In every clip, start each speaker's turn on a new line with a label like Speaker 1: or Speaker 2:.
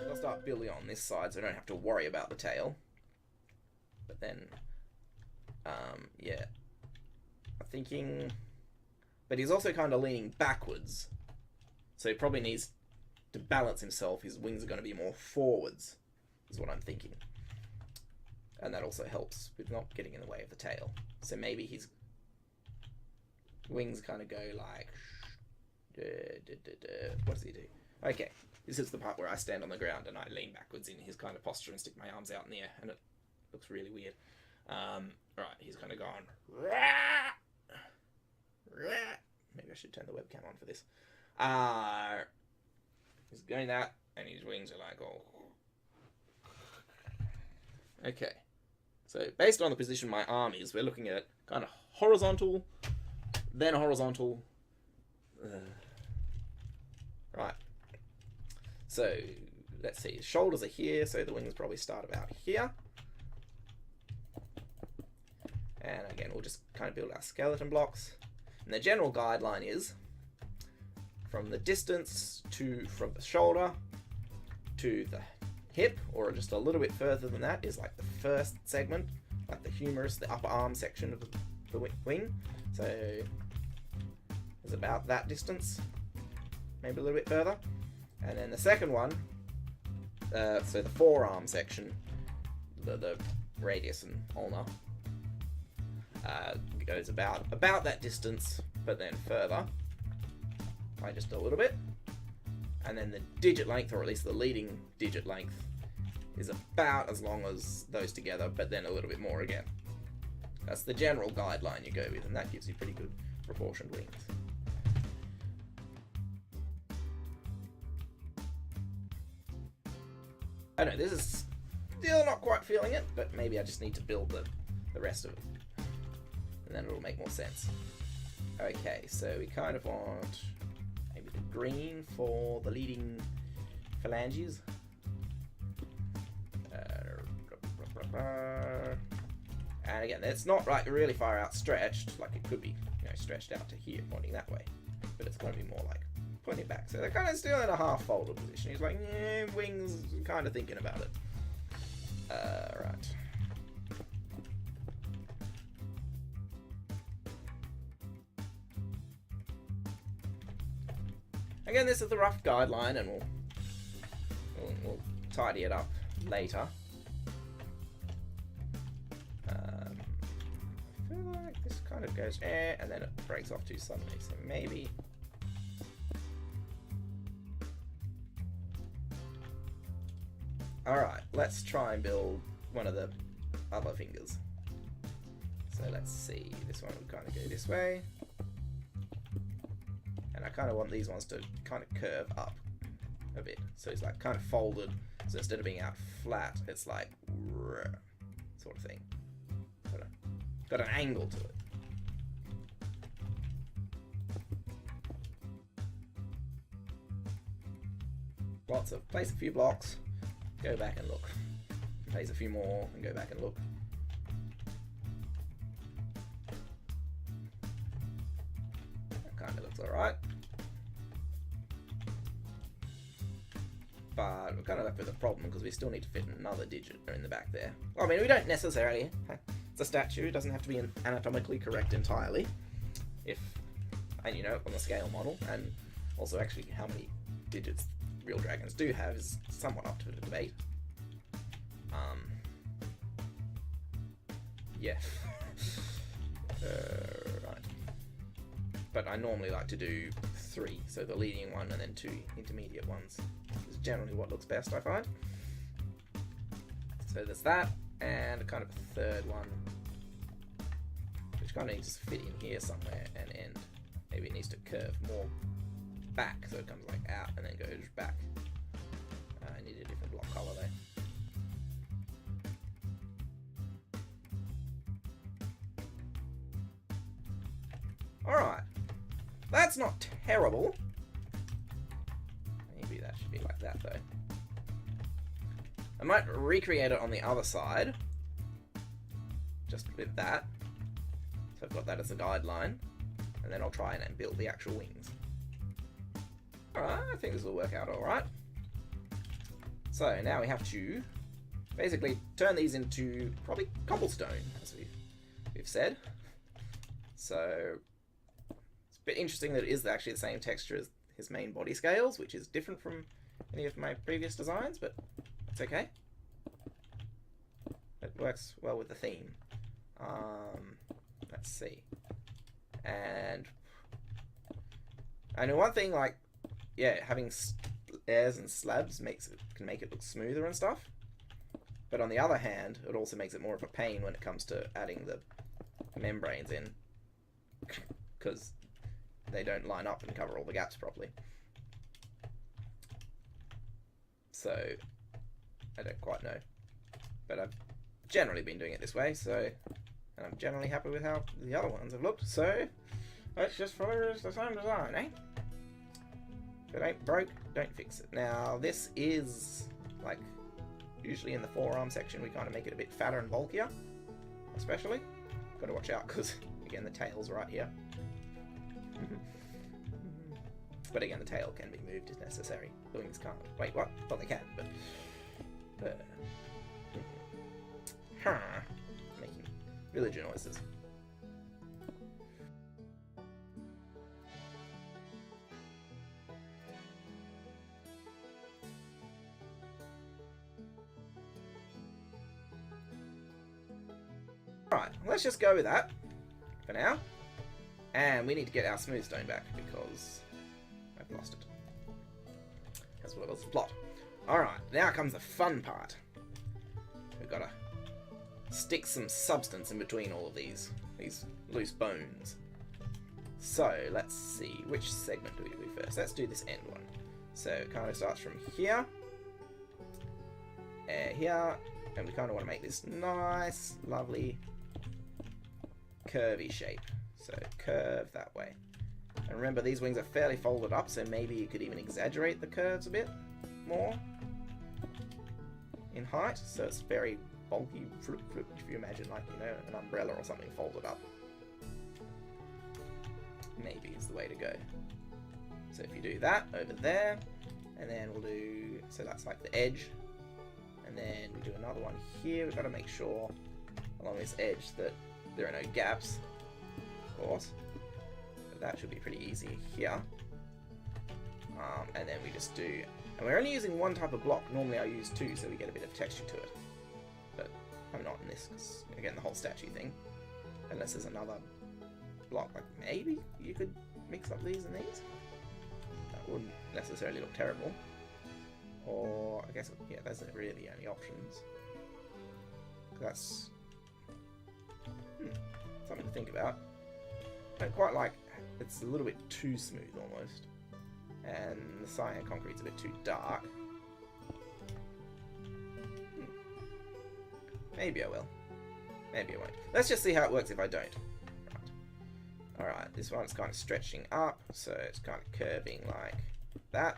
Speaker 1: I'll start building on this side so I don't have to worry about the tail. But then, yeah, I'm thinking, but he's also kind of leaning backwards, so he probably needs to balance himself. His wings are going to be more forwards, is what I'm thinking, and that also helps with not getting in the way of the tail. So maybe his wings kind of go like, what does he do? Okay, this is the part where I stand on the ground and I lean backwards in his kind of posture and stick my arms out in the air, and it looks really weird. Right, he's kind of gone. Maybe I should turn the webcam on for this. He's going that, and his wings are like, oh. Okay. So, based on the position my arm is, we're looking at kind of horizontal, then horizontal. Right. So, let's see. His shoulders are here, so the wings probably start about here. And again, we'll just kind of build our skeleton blocks. And the general guideline is from the distance from the shoulder to the hip, or just a little bit further than that, is like the first segment, like the humerus, the upper arm section of the wing. So it's about that distance, maybe a little bit further. And then the second one, so the forearm section, the radius and ulna, goes about that distance, but then further by just a little bit. And then the digit length, or at least the leading digit length, is about as long as those together, but then a little bit more again. That's the general guideline you go with, and that gives you pretty good proportioned wings. I know this is still not quite feeling it, but maybe I just need to build the rest of it, and then it'll make more sense. Okay, so we kind of want maybe the green for the leading phalanges. And again, it's not like really far out stretched, like it could be, stretched out to here, pointing that way, but it's going to be more like pointing back. So they're kind of still in a half folded position. He's like, wings, kind of thinking about it. Right. Again, this is the rough guideline, and we'll tidy it up later. I feel like this kind of goes and then it breaks off too suddenly, so maybe. Alright, let's try and build one of the other fingers. So let's see, this one will kind of go this way. And I kind of want these ones to kind of curve up a bit. So it's like kind of folded. So instead of being out flat, it's like sort of thing. Got an angle to it. Lots of place a few blocks, go back and look. Place a few more and go back and look. That kind of looks alright. But we're kind of left with a problem because we still need to fit another digit in the back there. Well, I mean, we don't necessarily. It's a statue, it doesn't have to be anatomically correct entirely. And on the scale model, and also actually how many digits real dragons do have is somewhat up to the debate. Yeah. Right. But I normally like to do 3, so the leading one and then 2 intermediate ones is generally what looks best, I find. So there's that, and kind of a third one, which kind of needs to fit in here somewhere and end. Maybe it needs to curve more back, so it comes like out and then goes back. I need a different block color there. Alright, that's not terrible. Maybe that should be like that though. I might recreate it on the other side, just with that. So I've got that as a guideline, and then I'll try and build the actual wings. Alright, I think this will work out alright. So now we have to basically turn these into probably cobblestone, as we've said. So it's a bit interesting that it is actually the same texture as his main body scales, which is different from any of my previous designs, but it's okay. It works well with the theme. Let's see. And I know one thing, like, yeah, having airs and slabs can make it look smoother and stuff. But on the other hand, it also makes it more of a pain when it comes to adding the membranes in, because they don't line up and cover all the gaps properly. So I don't quite know, but I've generally been doing it this way, so, and I'm generally happy with how the other ones have looked, so let's just follow the same design, eh? If it ain't broke, don't fix it. Now this is, like, usually in the forearm section we kind of make it a bit fatter and bulkier, especially. Got to watch out because, again, the tail's right here. But again, the tail can be moved if necessary. The wings can't. Wait, what? Well, they can, but... making villager noises. Right, let's just go with that for now. And we need to get our smooth stone back because I've lost it. As well as the plot. Alright, now comes the fun part. We've got to stick some substance in between all of these loose bones. So, let's see, which segment do we do first? Let's do this end one. So, it kind of starts from here, here, and we kind of want to make this nice, lovely, curvy shape. So, curve that way. And remember, these wings are fairly folded up, so maybe you could even exaggerate the curves a bit more in height, so it's very bulky, if you imagine, like, you know, an umbrella or something folded up. Maybe is the way to go. So if you do that over there, and then we'll do, so that's like the edge, and then we do another one here. We've got to make sure along this edge that there are no gaps, of course. But that should be pretty easy here. And then we just do, and we're only using one type of block. Normally I use two, so we get a bit of texture to it. But I'm not in this, because, again, the whole statue thing. Unless there's another block, like maybe you could mix up these and these. That wouldn't necessarily look terrible. Or, I guess, yeah, those are really the only options. That's something to think about. I don't quite like, it's a little bit too smooth almost. And the cyan concrete's a bit too dark. Maybe I will. Maybe I won't. Let's just see how it works if I don't. Right. Alright, this one's kind of stretching up, so it's kind of curving like that.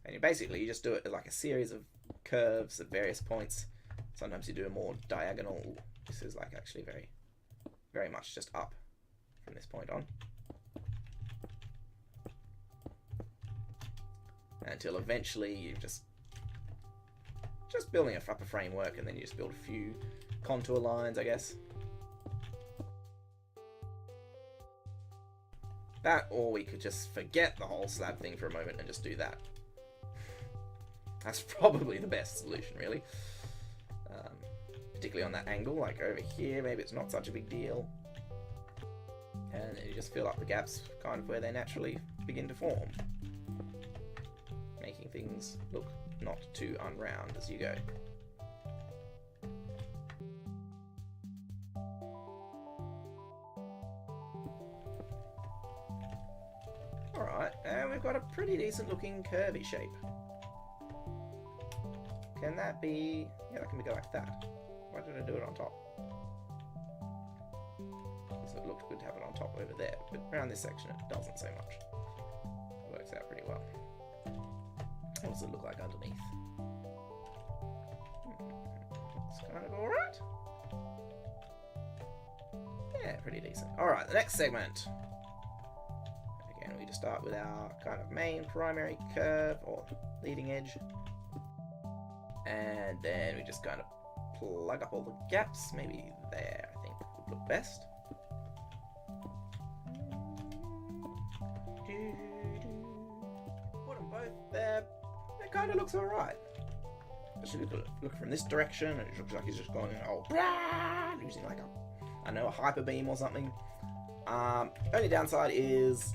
Speaker 1: And you just do it as like a series of curves at various points. Sometimes you do a more diagonal. This is like actually very, very much just up from this point on. Until eventually you just building up a framework, and then you just build a few contour lines, I guess. That, or we could just forget the whole slab thing for a moment and just do that. That's probably the best solution, really. Particularly on that angle, like over here, maybe it's not such a big deal. And then you just fill up the gaps kind of where they naturally begin to form. Making things look not too unround as you go. Alright, and we've got a pretty decent looking curvy shape. Can that be... yeah, that can go like that. Why did I do it on top? So it looked good to have it on top over there, but around this section it doesn't so much. It works out pretty well. What does it look like underneath? Looks kind of alright. Yeah, pretty decent. Alright, the next segment. Again, we just start with our kind of main primary curve, or leading edge. And then we just kind of plug up all the gaps. Maybe there, I think, would look best. Put them both there. It kind of looks alright. Especially look from this direction, it looks like he's just going, oh, blah, using like a, I don't know, a hyper beam or something. Only downside is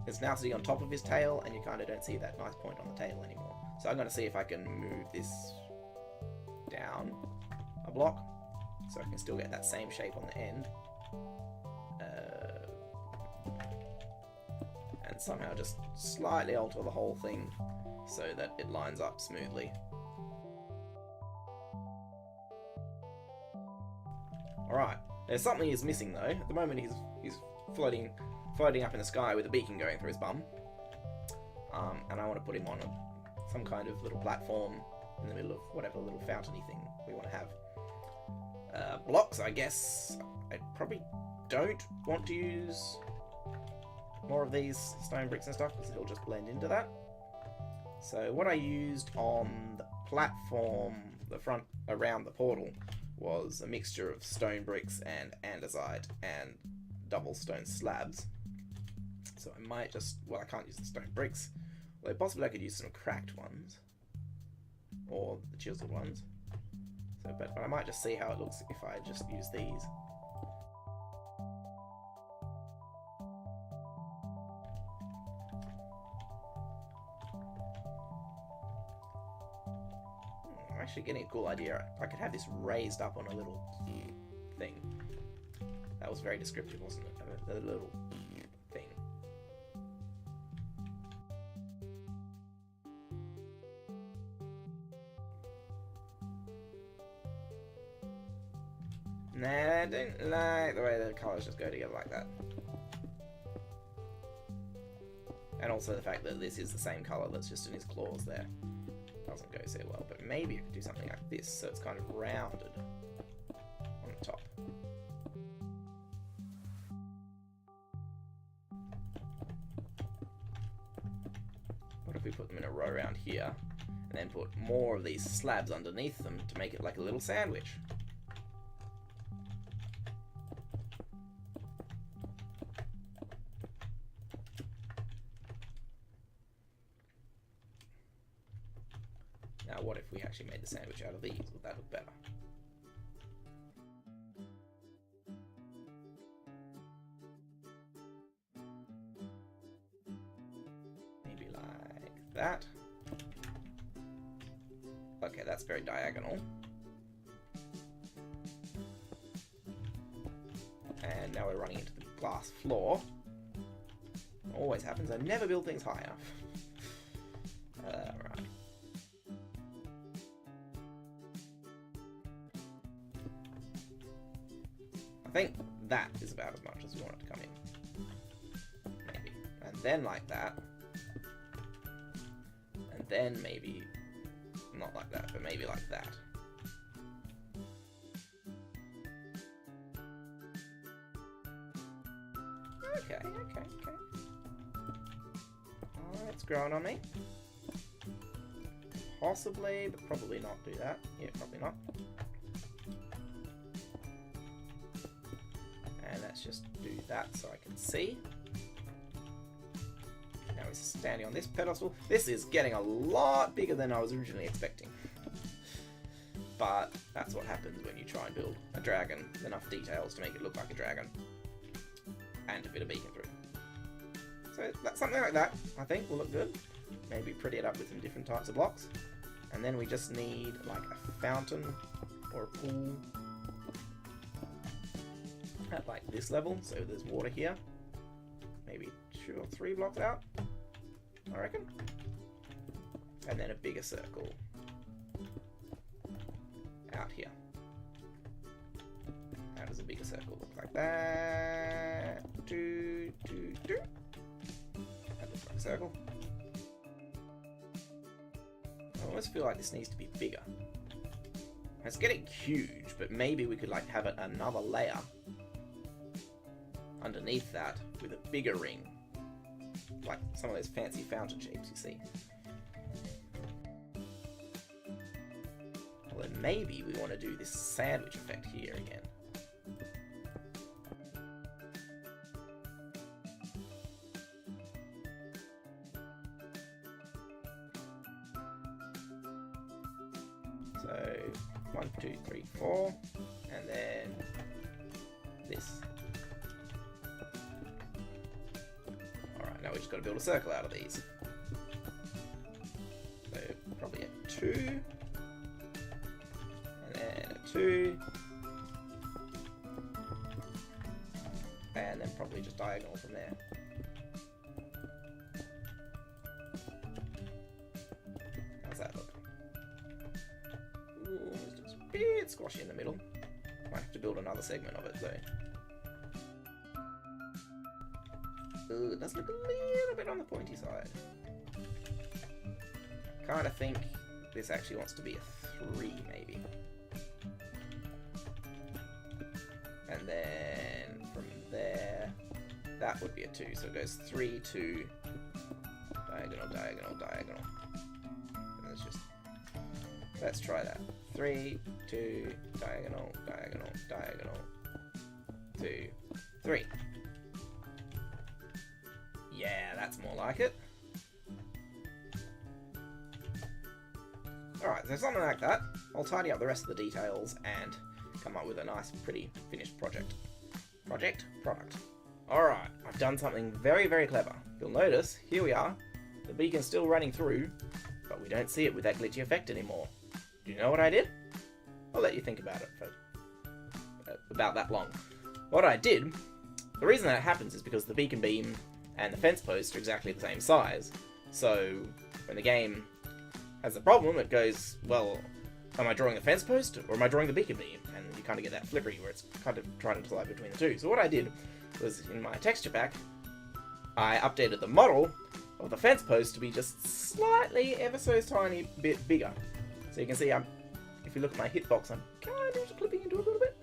Speaker 1: it's now sitting on top of his tail, and you kind of don't see that nice point on the tail anymore. So I'm going to see if I can move this down a block, so I can still get that same shape on the end. And somehow just slightly alter the whole thing so that it lines up smoothly. Alright, there's something he's missing though. At the moment he's floating up in the sky with a beacon going through his bum. And I want to put him on some kind of little platform in the middle of whatever little fountainy thing we want to have. Blocks, I guess. I probably don't want to use more of these stone bricks and stuff because it'll just blend into that. So what I used on the platform, the front around the portal, was a mixture of stone bricks and andesite and double stone slabs. So I might just, well, I can't use the stone bricks, although possibly I could use some cracked ones or the chiseled ones. So, but I might just see how it looks if I just use these. I'm actually getting a cool idea. I could have this raised up on a little thing. That was very descriptive, wasn't it? A little thing. Nah, I don't like the way the colours just go together like that. And also the fact that this is the same colour that's just in his claws there. Doesn't go so well, but maybe I could do something like this so it's kind of rounded on the top. What if we put them in a row around here and then put more of these slabs underneath them to make it like a little sandwich? Now what if we actually made the sandwich out of these? Would that look better? Maybe like that. Okay, that's very diagonal. And now we're running into the glass floor. Always happens, I never build things high enough. Right. I think that is about as much as we want it to come in. Maybe. And then like that. And then maybe, not like that, but maybe like that. Okay. Oh, it's growing on me. Possibly, but probably not do that. Yeah, probably not. And let's just do that so I can see. Now he's standing on this pedestal. This is getting a lot bigger than I was originally expecting. But that's what happens when you try and build a dragon with enough details to make it look like a dragon. And to fit a beacon through. So that's something like that, I think, will look good. Maybe pretty it up with some different types of blocks. And then we just need like a fountain or a pool at like this level, so there's water here. Maybe 2 or 3 blocks out, I reckon. And then a bigger circle out here. How does a bigger circle look? Like that? That looks like a circle. I almost feel like this needs to be bigger. It's getting huge, but maybe we could like have it another layer underneath that with a bigger ring. Like some of those fancy fountain shapes you see. Well, then maybe we want to do this sandwich effect here again. So 1, 2, 3, 4, and then this. Alright, now we just got to build a circle out of these. So probably a 2, and then a 2, and then probably just diagonal from there. How's that look? Ooh, it's just a bit squashy in the middle. Might have to build another segment of it though. Ooh, it does look a little bit on the pointy side. Kind of think this actually wants to be a 3 maybe. And then from there, that would be a 2. So it goes 3, 2, diagonal, diagonal, diagonal. And it's just, let's try that. 3, 2, diagonal, diagonal, diagonal, 2, 3. Yeah, that's more like it. Alright, so something like that. I'll tidy up the rest of the details and come up with a nice, pretty finished project. Product. Alright, I've done something very, very clever. You'll notice, here we are. The beacon's still running through, but we don't see it with that glitchy effect anymore. Do you know what I did? I'll let you think about it for about that long. What I did, the reason that happens is because the beacon beam and the fence post are exactly the same size. So when the game has a problem, it goes, well, am I drawing the fence post or am I drawing the beacon beam? And you kind of get that flippery where it's kind of trying to decide between the two. So what I did was, in my texture pack, I updated the model of the fence post to be just slightly, ever so tiny bit bigger. So you can see, if you look at my hitbox, I'm kind of clipping into it a little bit.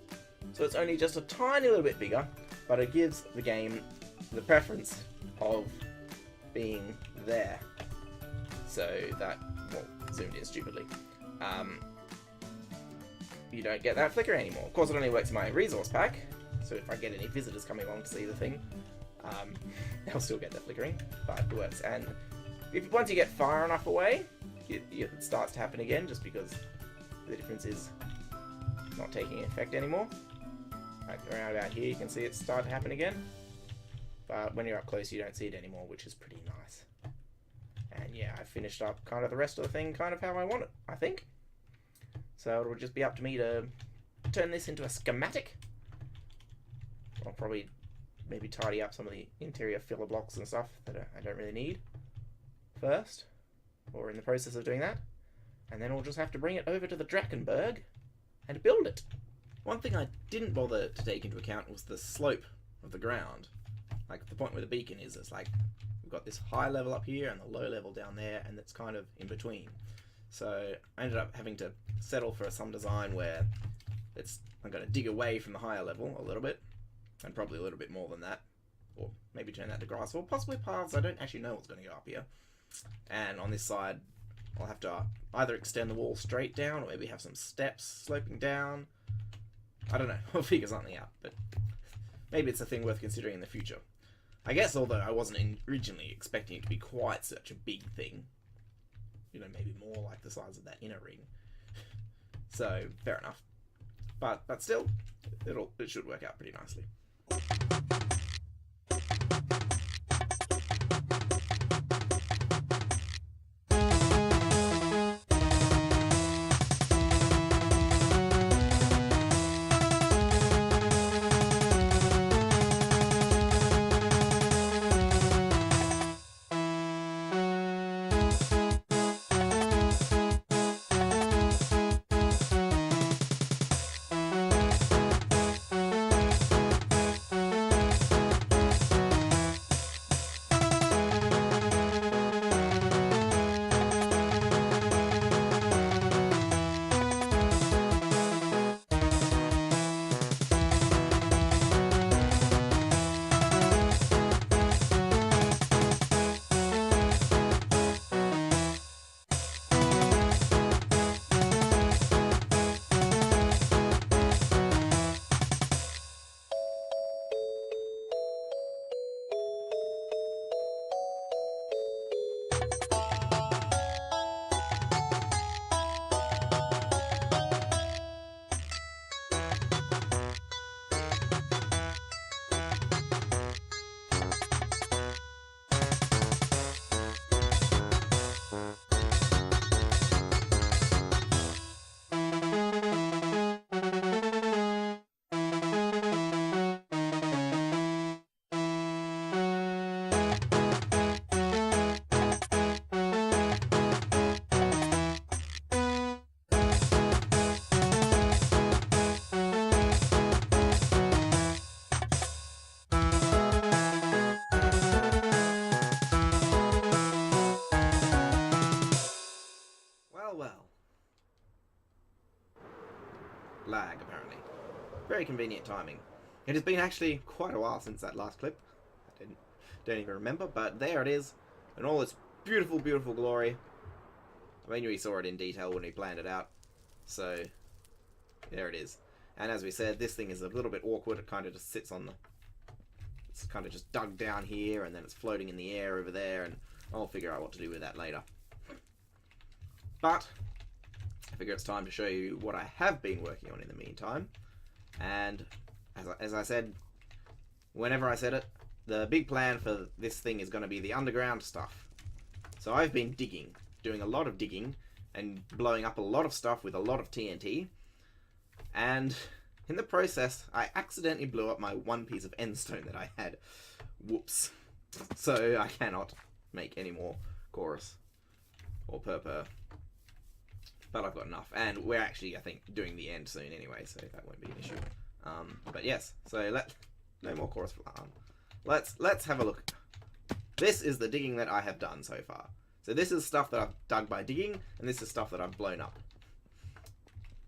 Speaker 1: So it's only just a tiny little bit bigger, but it gives the game the preference of being there. So that, well, zoomed in stupidly. You don't get that flicker anymore. Of course, it only works in my resource pack, so if I get any visitors coming along to see the thing, they'll still get the flickering, but it works. And once you get far enough away, it starts to happen again, just because the difference is not taking effect anymore. Like around about here, you can see it start to happen again. But when you're up close, you don't see it anymore, which is pretty nice. And yeah, I finished up kind of the rest of the thing kind of how I want it, I think. So it'll just be up to me to turn this into a schematic. I'll probably maybe tidy up some of the interior filler blocks and stuff that I don't really need first, or in the process of doing that. And then we'll just have to bring it over to the Drakenberg and build it. One thing I didn't bother to take into account was the slope of the ground. Like the point where the beacon is, it's like we've got this high level up here and the low level down there, and it's kind of in between. So I ended up having to settle for some design where I'm going to dig away from the higher level a little bit, and probably a little bit more than that, or maybe turn that to grass, or possibly paths. I don't actually know what's going to go up here. And on this side, I'll have to either extend the wall straight down, or maybe have some steps sloping down. I don't know. We'll figure something out, but maybe it's a thing worth considering in the future. I guess, although I wasn't originally expecting it to be quite such a big thing. You know, maybe more like the size of that inner ring. So, fair enough. But still, it should work out pretty nicely. lag, apparently. Very convenient timing. It has been actually quite a while since that last clip. I don't even remember, but there it is. In all its beautiful, beautiful glory. I mean, we saw it in detail when we planned it out. So, there it is. And as we said, this thing is a little bit awkward. It kind of just sits on the... It's kind of just dug down here, and then it's floating in the air over there, and I'll figure out what to do with that later. But, I figure it's time to show you what I have been working on in the meantime. And, as I said, whenever I said it, the big plan for this thing is going to be the underground stuff. So I've been digging, doing a lot of digging, and blowing up a lot of stuff with a lot of TNT. And in the process, I accidentally blew up my one piece of endstone that I had. Whoops. So I cannot make any more chorus or purpur. But I've got enough. And we're actually, I think, doing the end soon anyway, so that won't be an issue. But yes, so no more chorus for that one. Let's have a look. This is the digging that I have done so far. So this is stuff that I've dug by digging, and this is stuff that I've blown up.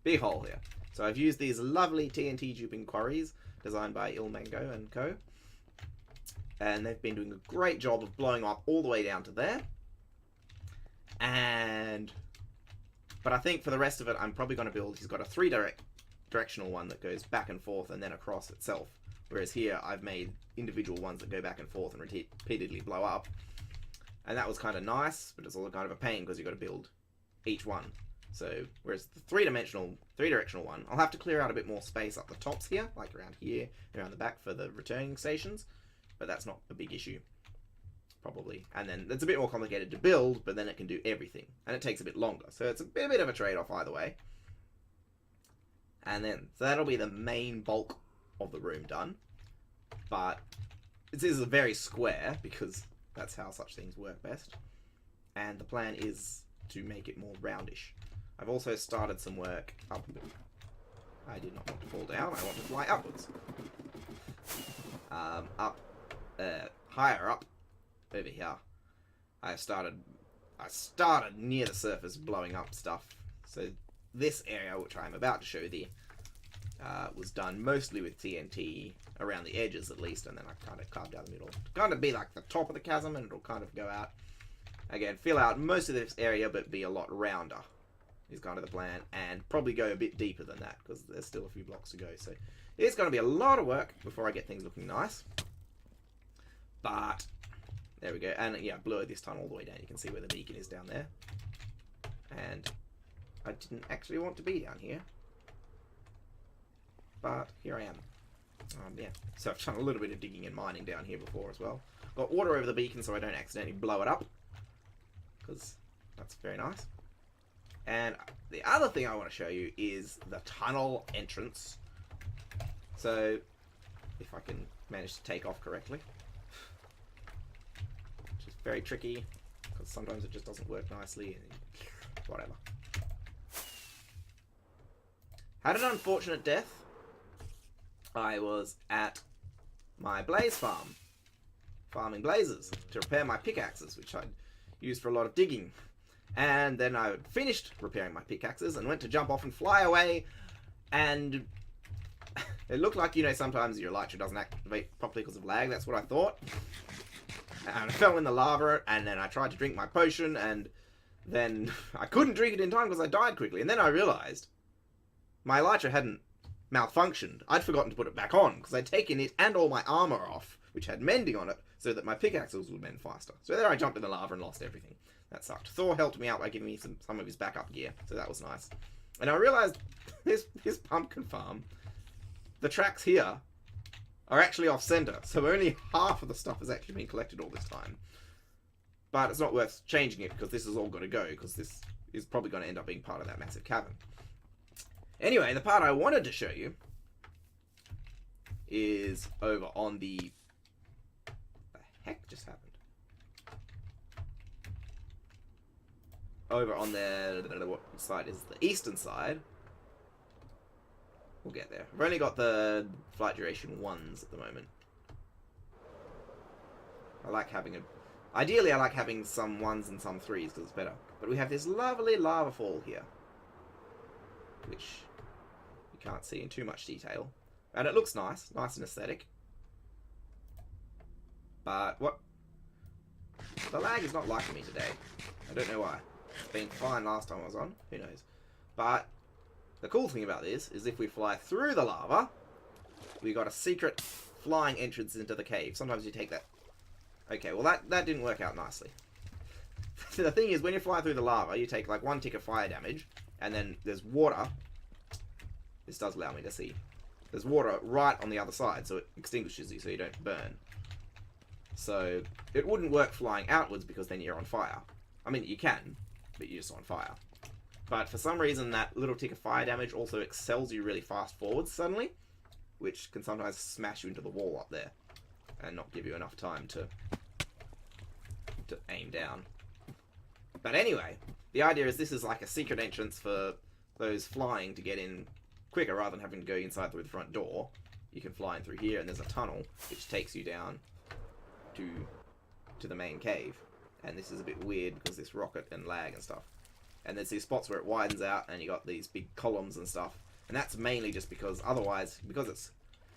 Speaker 1: Big hole here. So I've used these lovely TNT duping quarries designed by Ilmango and Co. And they've been doing a great job of blowing up all the way down to there. But I think for the rest of it, I'm probably going to build... He's got a directional one that goes back and forth and then across itself. Whereas here, I've made individual ones that go back and forth and repeatedly blow up. And that was kind of nice, but it's also kind of a pain because you've got to build each one. So, whereas the three-directional one, I'll have to clear out a bit more space up the tops here, like around here, around the back for the returning stations. But that's not a big issue, probably. And then it's a bit more complicated to build, but then it can do everything. And it takes a bit longer, so it's a bit of a trade-off either way. And then, so that'll be the main bulk of the room done. But this is a very square, because that's how such things work best. And the plan is to make it more roundish. I've also started some work up. I did not want to fall down, I want to fly upwards. Higher up, over here, I started near the surface blowing up stuff. So this area, which I'm about to show thee, was done mostly with TNT, around the edges at least, and then I kind of carved down the middle. To kind of be like the top of the chasm, and it'll kind of go out. Again, fill out most of this area, but be a lot rounder, is kind of the plan, and probably go a bit deeper than that, because there's still a few blocks to go. So it's going to be a lot of work before I get things looking nice. But there we go. And yeah, blew it this time all the way down. You can see where the beacon is down there. And I didn't actually want to be down here, but here I am. Yeah, so I've done a little bit of digging and mining down here before as well. Got water over the beacon so I don't accidentally blow it up, because that's very nice. And the other thing I want to show you is the tunnel entrance. So, if I can manage to take off correctly, which is very tricky, because sometimes it just doesn't work nicely, and whatever. Had an unfortunate death. I was at my blaze farm, farming blazes to repair my pickaxes, which I'd used for a lot of digging. And then I finished repairing my pickaxes and went to jump off and fly away, and it looked like, you know, sometimes your elytra doesn't activate properly because of lag. That's what I thought. And I fell in the lava, and then I tried to drink my potion, and then I couldn't drink it in time because I died quickly. And then I realized my elytra hadn't malfunctioned. I'd forgotten to put it back on because I'd taken it and all my armor off, which had mending on it, so that my pickaxes would mend faster. So there I jumped in the lava and lost everything. That sucked. Thor helped me out by giving me some of his backup gear, so that was nice. And I realized this pumpkin farm, the tracks here are actually off center, so only half of the stuff has actually been collected all this time. But it's not worth changing it because this has all got to go, because this is probably going to end up being part of that massive cavern. Anyway, the part I wanted to show you is over on the... What the heck just happened? Over on the... What side is the eastern side? We'll get there. I've only got the flight duration 1s at the moment. I like having a... Ideally, I like having some 1s and some 3s because it's better. But we have this lovely lava fall here, which you can't see in too much detail. And it looks nice and aesthetic. But what? The lag is not liking me today. I don't know why. It's been fine last time I was on. Who knows? But the cool thing about this is if we fly through the lava, we got a secret flying entrance into the cave. Sometimes you take that. Okay, well that didn't work out nicely. The thing is, when you fly through the lava, you take like 1 tick of fire damage, and then there's water. This does allow me to see. There's water right on the other side, so it extinguishes you so you don't burn. So it wouldn't work flying outwards because then you're on fire. I mean, you can, but you're just on fire. But for some reason, that little tick of fire damage also excels you really fast forwards suddenly, which can sometimes smash you into the wall up there and not give you enough time to aim down. But anyway, the idea is this is like a secret entrance for those flying to get in quicker rather than having to go inside through the front door. You can fly in through here, and there's a tunnel which takes you down to the main cave. And this is a bit weird because this rocket and lag and stuff. And there's these spots where it widens out and you got these big columns and stuff. And that's mainly just because otherwise, because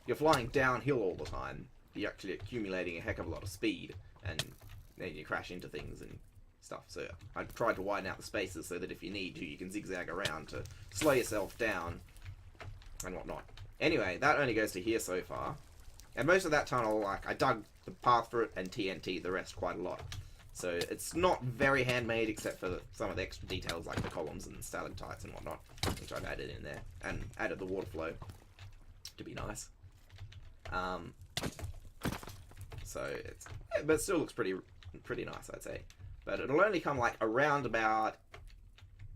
Speaker 1: you're flying downhill all the time, you're actually accumulating a heck of a lot of speed, and then you crash into things and stuff. So I tried to widen out the spaces so that if you need to, you can zigzag around to slow yourself down and whatnot. Anyway, that only goes to here so far. And most of that tunnel, like, I dug the path for it and TNT the rest quite a lot. So it's not very handmade except for some of the extra details like the columns and stalactites and whatnot, which I've added in there. And added the water flow to be nice. But it still looks pretty nice, I'd say. But it'll only come like around about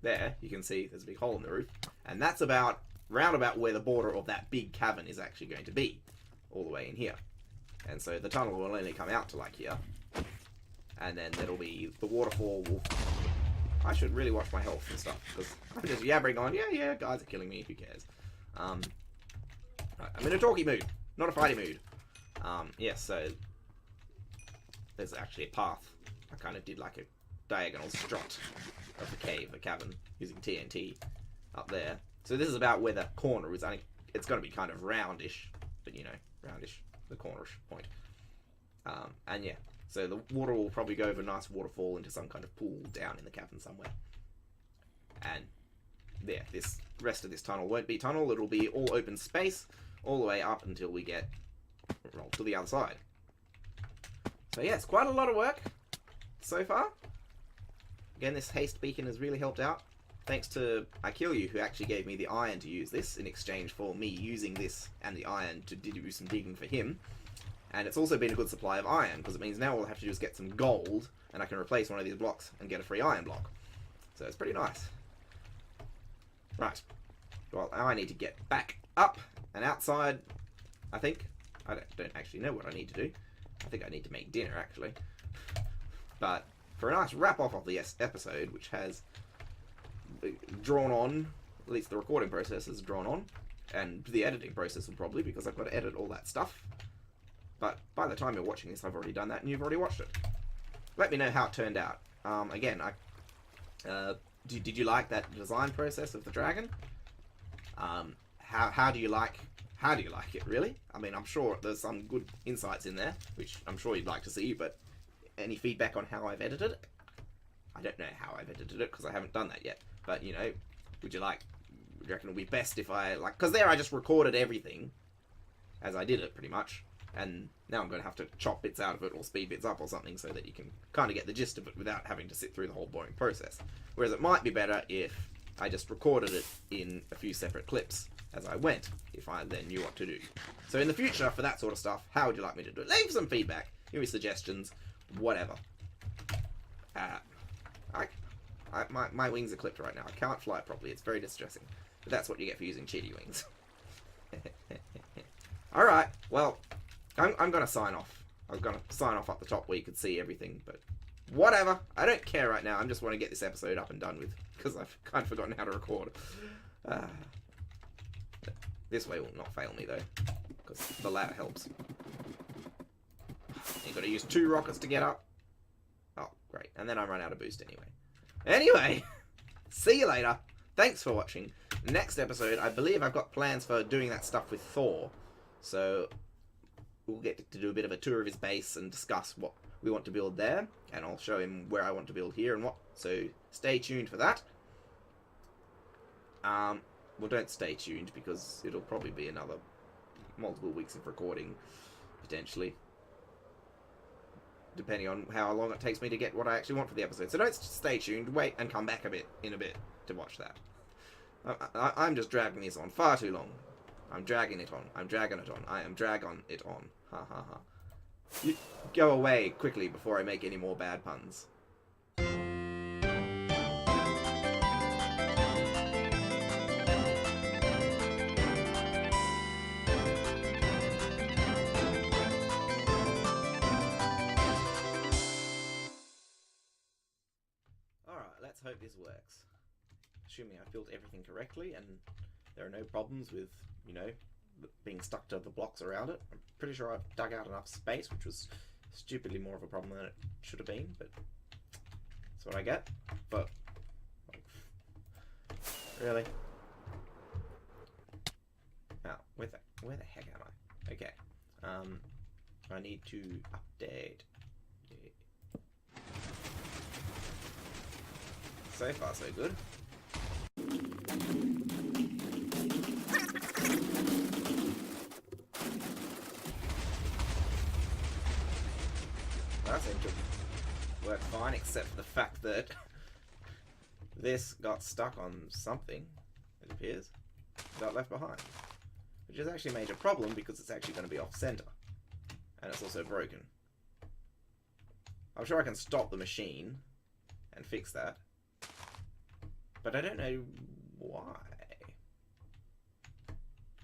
Speaker 1: there. You can see there's a big hole in the roof. And that's about round about where the border of that big cavern is actually going to be. All the way in here. And so the tunnel will only come out to like here. And then there'll be the waterfall. I should really watch my health and stuff, because I'm just yabbering on. Yeah, guys are killing me. Who cares? Right, I'm in a talky mood, not a fighty mood. So there's actually a path. I kind of did like a diagonal strut of the cave, the cavern, using TNT up there. So this is about where the corner is. I think it's going to be kind of roundish, but you know, roundish, the cornerish point. And yeah. So the water will probably go over a nice waterfall into some kind of pool down in the cavern somewhere. And there, this rest of this tunnel won't be tunnel, it'll be all open space all the way up until we get to the other side. So yes, quite a lot of work so far. Again, this haste beacon has really helped out. Thanks to Ikilyu, who actually gave me the iron to use this in exchange for me using this and the iron to do some digging for him. And it's also been a good supply of iron, because it means now all I have to do is get some gold, and I can replace one of these blocks and get a free iron block. So it's pretty nice. Right. Well, now I need to get back up and outside, I think. I don't actually know what I need to do. I think I need to make dinner, actually. But for a nice wrap-off of the episode, which has drawn on, at least the recording process has drawn on, and the editing process will probably, because I've got to edit all that stuff. But by the time you're watching this, I've already done that, and you've already watched it. Let me know how it turned out. Again, did you like that design process of the dragon? How do you like it, really? I mean, I'm sure there's some good insights in there, which I'm sure you'd like to see, but any feedback on how I've edited it? I don't know how I've edited it, because I haven't done that yet. But, you know, would you reckon it would be best if I, because there I just recorded everything as I did it, pretty much. And now I'm going to have to chop bits out of it or speed bits up or something so that you can kind of get the gist of it without having to sit through the whole boring process. Whereas it might be better if I just recorded it in a few separate clips as I went, if I then knew what to do. So in the future, for that sort of stuff, how would you like me to do it? Leave some feedback, give me suggestions, whatever. My wings are clipped right now. I can't fly properly. It's very distressing. But that's what you get for using cheaty wings. Alright, well, I'm going to sign off. I'm going to sign off up the top where you could see everything, but whatever. I don't care right now. I just want to get this episode up and done with, because I've kind of forgotten how to record. This way will not fail me, though, because the ladder helps. You've got to use 2 rockets to get up. Oh, great. And then I run out of boost anyway. Anyway, see you later. thanks for watching. Next episode, I believe I've got plans for doing that stuff with Thor. So we'll get to do a bit of a tour of his base and discuss what we want to build there. And I'll show him where I want to build here and what. So stay tuned for that. Well, don't stay tuned because it'll probably be another multiple weeks of recording, potentially. Depending on how long it takes me to get what I actually want for the episode. So don't stay tuned, wait and come back in a bit to watch that. I'm just dragging this on far too long. I'm dragging it on. I'm dragging it on. I am dragging it on. Ha ha ha. You go away quickly before I make any more bad puns. Let's hope this works. Assuming I've built everything correctly and there are no problems with, you know, being stuck to the blocks around it. I'm pretty sure I've dug out enough space, which was stupidly more of a problem than it should have been, but that's what I get. But, really? Oh, where the heck am I? Okay. I need to update. So far, so good. That seemed to work fine, except for the fact that this got stuck on something, it appears, got left behind. Which is actually a major problem because it's actually going to be off-center. And it's also broken. I'm sure I can stop the machine and fix that. But I don't know why.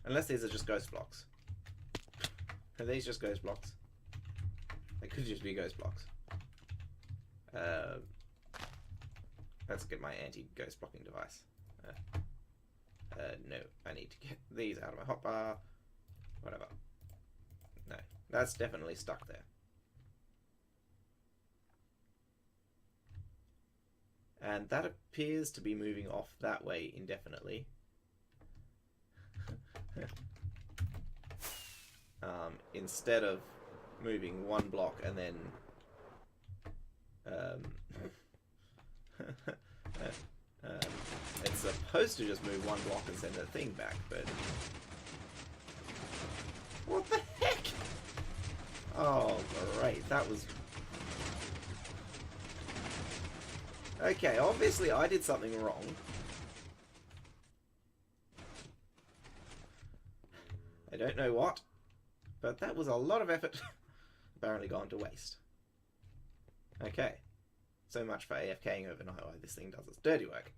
Speaker 1: Unless these are just ghost blocks. Are these just ghost blocks? They could just be ghost blocks. Let's get my anti-ghost blocking device. No, I need to get these out of my hotbar. Whatever. No, that's definitely stuck there. And that appears to be moving off that way indefinitely. Instead of moving one block and then it's supposed to just move one block and send the thing back, but what the heck? Oh great, that was okay, obviously I did something wrong. I don't know what, but that was a lot of effort apparently gone to waste. Okay, so much for AFKing overnight while this thing does its dirty work.